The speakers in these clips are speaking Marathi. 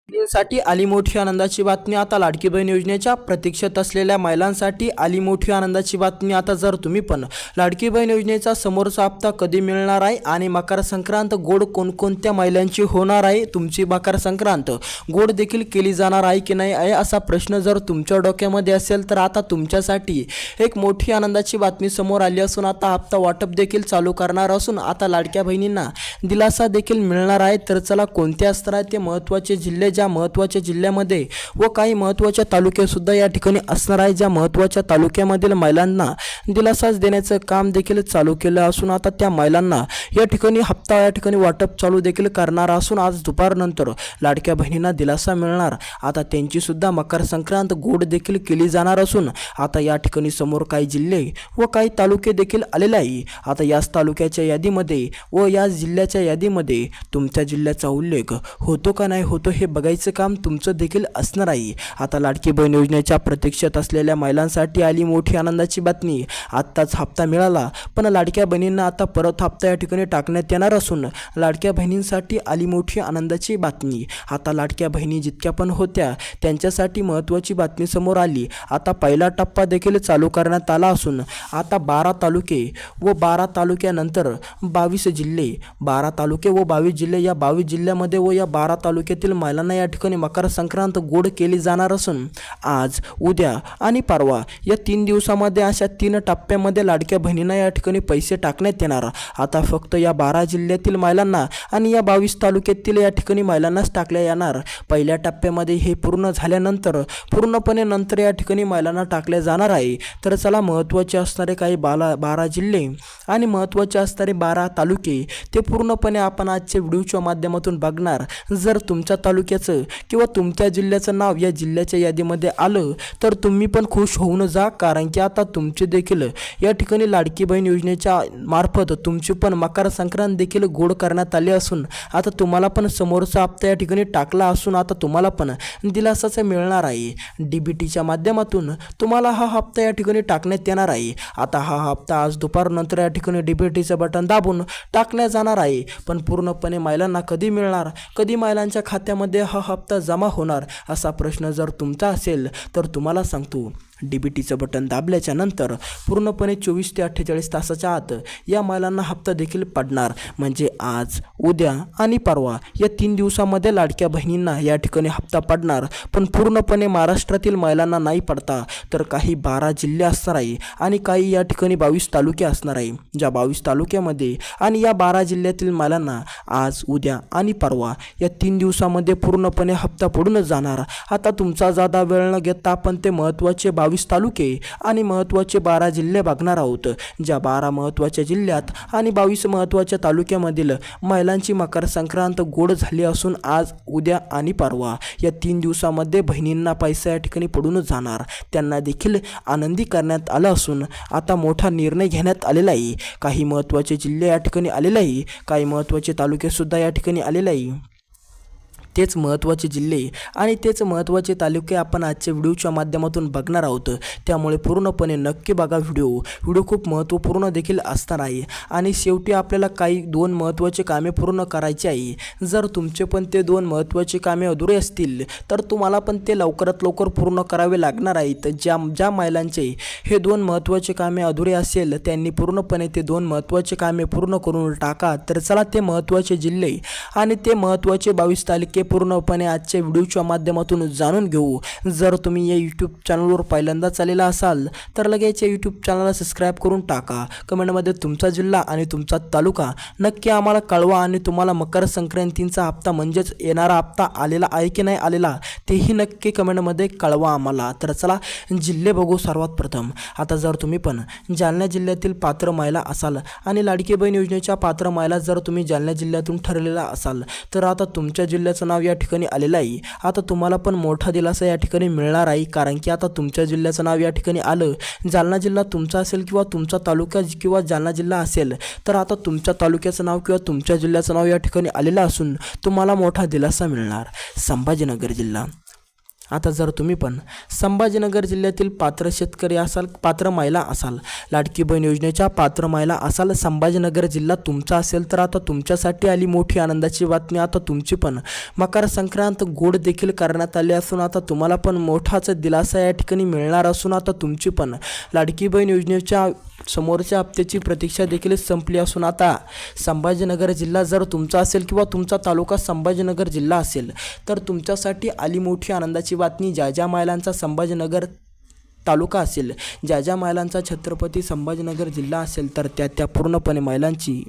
साठी आली मोठी आनंदाची बातमी। आता लाडकी बहीण योजनेच्या प्रतीक्षेत असलेल्या महिलांसाठी आली मोठी आनंदाची बातमी। आता जर तुम्ही पण लाडकी बहीण योजनेचा समोरचा हप्ता कधी मिळणार आहे आणि मकर संक्रांत गोड कोणकोणत्या महिलांची होणार आहे, तुमची मकर संक्रांत गोड देखील केली जाणार आहे की नाही आहे असा प्रश्न जर तुमच्या डोक्यामध्ये असेल तर आता तुमच्यासाठी एक मोठी आनंदाची बातमी समोर आली असून आता हप्ता वाटप देखील चालू करणार असून आता लाडक्या बहिणींना दिलासा देखील मिळणार आहे। तर चला कोणते असणार आहे ते महत्त्वाचे जिल्हे, ज्या महत्त्वाच्या जिल्ह्यामध्ये व काही महत्त्वाच्या तालुके सुद्धा या ठिकाणी असणार आहे, ज्या महत्त्वाच्या तालुक्यामधील महिलांना दिलासाच देण्याचं काम देखील चालू केलं असून आता त्या महिलांना या ठिकाणी हप्ता या ठिकाणी वाटप चालू देखील करणार असून आज दुपारनंतर लाडक्या बहिणींना दिलासा मिळणार। आता त्यांची सुद्धा मकर संक्रांत गोड देखील केली जाणार असून आता या ठिकाणी समोर काही जिल्हे व काही तालुके देखील आलेले आहे। आता याच तालुक्याच्या यादीमध्ये व या जिल्ह्याच्या यादीमध्ये तुमच्या जिल्ह्याचा उल्लेख होतो का नाही होतो हे बघायचं काम तुमचं देखील असणार आहे। आता लाडकी बहीण योजनेच्या प्रतीक्षेत असलेल्या महिलांसाठी आली मोठी आनंदाची बातमी। आत्ताच हप्ता मिळाला पण लाडक्या बहिणींना आता परत हप्ता या ठिकाणी टाकण्यात येणार असून लाडक्या बहिणींसाठी आली मोठी आनंदाची बातमी। आता लाडक्या बहिणी जितक्या पण होत्या त्यांच्यासाठी महत्त्वाची बातमी समोर आली। आता पहिला टप्पा देखील चालू करण्यात आला असून आता 12 तालुके व 12 तालुक्यानंतर 22 जिल्हे, 12 तालुके व 22 जिल्हे, या 22 जिल्ह्यामध्ये व या 12 तालुक्यातील महिलांना या ठिकाणी मकर संक्रांत गोड केली जाणार असून आज, उद्या आणि परवा या 3 दिवसामध्ये अशा 3 टप्प्यामध्ये लाडक्या बहिणींना या ठिकाणी पैसे टाकण्यात येणार। आता फक्त या 12 जिल्ह्यातील महिलांना आणि या 22 तालुक्यातील या ठिकाणी महिलांनाच टाकल्या येणार। पहिल्या टप्प्यामध्ये हे पूर्ण झाल्यानंतर पूर्णपणे नंतर या ठिकाणी महिलांना टाकल्या जाणार आहे। तर चला महत्त्वाचे असणारे काही 12 जिल्हे आणि महत्त्वाचे असणारे 12 तालुके ते पूर्णपणे आपण आजच्या व्हिडिओच्या माध्यमातून बघणार। जर तुमच्या तालुक्याचं किंवा तुमच्या जिल्ह्याचं नाव या जिल्ह्याच्या यादीमध्ये आलं तर तुम्ही पण खुश होऊन जा, कारण की आता तुमचे देखील या ठिकाणी लाडकी बहीण योजनेच्या मार्फत तुमची पण मकर संक्रांत देखील गोड करण्यात आली असून आता तुम्हाला पण समोरचा हप्ता या ठिकाणी टाकला असून आता तुम्हाला पण दिलासाच मिळणार आहे। डीबीटीच्या माध्यमातून तुम्हाला हा हप्ता या ठिकाणी टाकण्यात येणार आहे। आता हा हप्ता आज दुपारनंतर या ठिकाणी डीबीटीचं बटन दाबून टाकण्यात जाणार आहे। पण पूर्णपणे महिलांना कधी मिळणार, कधी महिलांच्या खात्यामध्ये हा हप्ता जमा होणार असा प्रश्न जर तुमचा असेल तर तुम्हाला सांगतो डीबीटीचं बटन दाबल्याच्या नंतर पूर्णपणे 24 ते 48 तासाच्या आत या महिलांना हप्ता देखील पडणार। म्हणजे आज, उद्या आणि परवा या 3 दिवसामध्ये लाडक्या बहिणींना या ठिकाणी हप्ता पडणार। पण पूर्णपणे महाराष्ट्रातील महिलांना नाही पडता तर काही 12 जिल्हे असणार आहे आणि काही या ठिकाणी 22 तालुके असणार आहे, ज्या 22 तालुक्यामध्ये आणि या 12 जिल्ह्यातील महिलांना आज, उद्या आणि परवा या 3 दिवसामध्ये पूर्णपणे हप्ता पडूनच जाणार। आता तुमचा जादा वेळ न घेता आपण ते महत्त्वाचे 22 तालुके आणि महत्त्वाचे 12 जिल्हे बघणार आहोत। ज्या 12 महत्त्वाच्या जिल्ह्यात आणि 22 महत्त्वाच्या तालुक्यामधील महिलांची मकर संक्रांत गोड झाली असून आज, उद्या आणि परवा या 3 दिवसामध्ये बहिणींना पैसा या ठिकाणी पडूनच जाणार। त्यांना देखील आनंदी करण्यात आलं असून आता मोठा निर्णय घेण्यात आलेला आहे। काही महत्त्वाचे जिल्हे या ठिकाणी आलेले आहे, काही महत्त्वाचे तालुके सुद्धा या ठिकाणी आलेले आहे। तेच महत्त्वाचे जिल्हे आणि तेच महत्त्वाचे तालुके आपण आजच्या व्हिडिओच्या माध्यमातून बघणार आहोत, त्यामुळे पूर्णपणे नक्की बघा व्हिडिओ खूप महत्त्वपूर्ण देखील असणार आहे। आणि शेवटी आपल्याला काही 2 महत्त्वाचे कामे पूर्ण करायची आहे। जर तुमचे पण ते 2 महत्त्वाचे कामे अधुरे असतील तर तुम्हाला पण ते लवकरात लवकर पूर्ण करावे लागणार आहेत। ज्या महिलांचे हे 2 महत्त्वाचे कामे अधुरे असेल त्यांनी पूर्णपणे ते 2 महत्त्वाचे कामे पूर्ण करून टाका। तर चला ते महत्त्वाचे जिल्हे आणि ते महत्त्वाचे 22 तालुके पूर्णपणे आजच्या व्हिडिओच्या माध्यमातून जाणून घेऊ। जर तुम्ही या यूट्यूब चॅनलवर पहिल्यांदाच आलेला असाल तर लगेच या यूट्यूब चॅनलला सबस्क्राईब करून टाका। कमेंटमध्ये तुमचा जिल्हा आणि तुमचा तालुका नक्की आम्हाला कळवा आणि तुम्हाला मकर संक्रांतीचा हप्ता म्हणजेच येणारा हप्ता आलेला आहे की नाही आलेला तेही नक्की कमेंटमध्ये कळवा आम्हाला। तर चला जिल्हे बघू। सर्वात प्रथम आता जर तुम्ही पण जालना जिल्ह्यातील पात्र महिला असाल आणि लाडकी बहीण योजनेच्या पात्र महिला जर तुम्ही जालना जिल्ह्यातून ठरलेला असाल तर आता तुमच्या जिल्ह्याचं नाव या ठिकाणी आलेलं आहे। आता तुम्हाला पण मोठा दिलासा या ठिकाणी मिळणार आहे, कारण की आता तुमच्या जिल्ह्याचं नाव या ठिकाणी आलं। जालना जिल्हा तुमचा असेल किंवा तुमचा तालुका किंवा जालना जिल्हा असेल तर आता तुमच्या तालुक्याचं नाव किंवा तुमच्या जिल्ह्याचं नाव या ठिकाणी आलेलं असून तुम्हाला मोठा दिलासा मिळणार। संभाजीनगर जिल्हा आता जर तुम्ही पण संभाजीनगर जिल्ह्यातील पात्र शेतकरी असाल, पात्र महिला असाल, लाडकी बहीण योजनेच्या पात्र महिला असाल, संभाजीनगर जिल्हा तुमचा असेल, तर आता तुमच्यासाठी आली मोठी आनंदाची बातमी. आता तुमची पण मकर संक्रांत गोड देखील करण्यात आली असून आता तुम्हाला पण मोठाच दिलासा या ठिकाणी मिळणार असून आता तुमची पण लाडकी बहीण योजनेच्या समोरच्या हप्त्याची प्रतीक्षा देखील संपली असून आता संभाजीनगर जिल्हा जर तुमचा असेल किंवा तुमचा तालुका संभाजीनगर जिल्हा असेल, तर तुमच्यासाठी आली मोठी आनंदाची बातमी. ज्या ज्या महिलांचा संभाजीनगर तालुका असेल, ज्या ज्या महिलांचा छत्रपती संभाजीनगर जिल्हा असेल, तर त्या पूर्णपणे महिलांची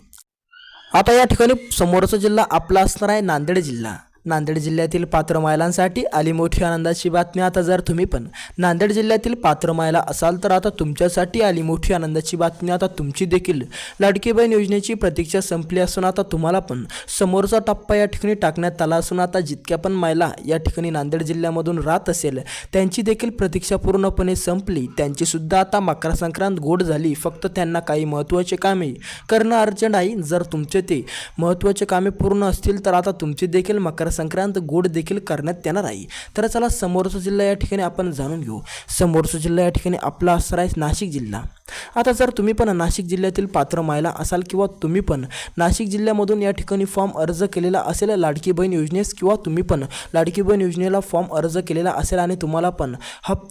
आता या ठिकाणी समोरचा जिल्हा आपला असणार आहे नांदेड जिल्हा. नांदेड जिल्ह्यातील पात्र महिलांसाठी आली मोठी आनंदाची बातमी. आता जर तुम्ही पण नांदेड जिल्ह्यातील पात्र महिला असाल, तर आता तुमच्यासाठी आली मोठी आनंदाची बातमी. आता तुमची देखील लाडकी बहीण योजनेची प्रतीक्षा संपली असून आता तुम्हाला पण समोरचा टप्पा या ठिकाणी टाकण्यात आला असून आता जितक्या पण महिला या ठिकाणी नांदेड जिल्ह्यामधून राहत असेल, त्यांची देखील प्रतीक्षा पूर्णपणे संपली. त्यांची सुद्धा आता मकर संक्रांत गोड झाली. फक्त त्यांना काही महत्त्वाचे कामे करणं अर्जंट आहे. जर तुमचे ते महत्त्वाचे कामे पूर्ण असतील, तर आता तुमची देखील मकर संक्रांत गोड देखील करण्यात येणार आहे. तर चला समोरचा जिल्हा या ठिकाणी आपण जाणून घेऊ. समोरचा जिल्हा या ठिकाणी आपला असणार आहे नाशिक जिल्हा. आता जर तुम्ही पण नाशिक जिल्ह्यातील पात्र महिला असाल किंवा तुम्ही पण नाशिक जिल्ह्यामधून या ठिकाणी फॉर्म अर्ज केलेला असेल लाडकी बहीण योजनेस, किंवा तुम्ही पण लाडकी बहीण योजनेला फॉर्म अर्ज केलेला असेल आणि तुम्हाला पण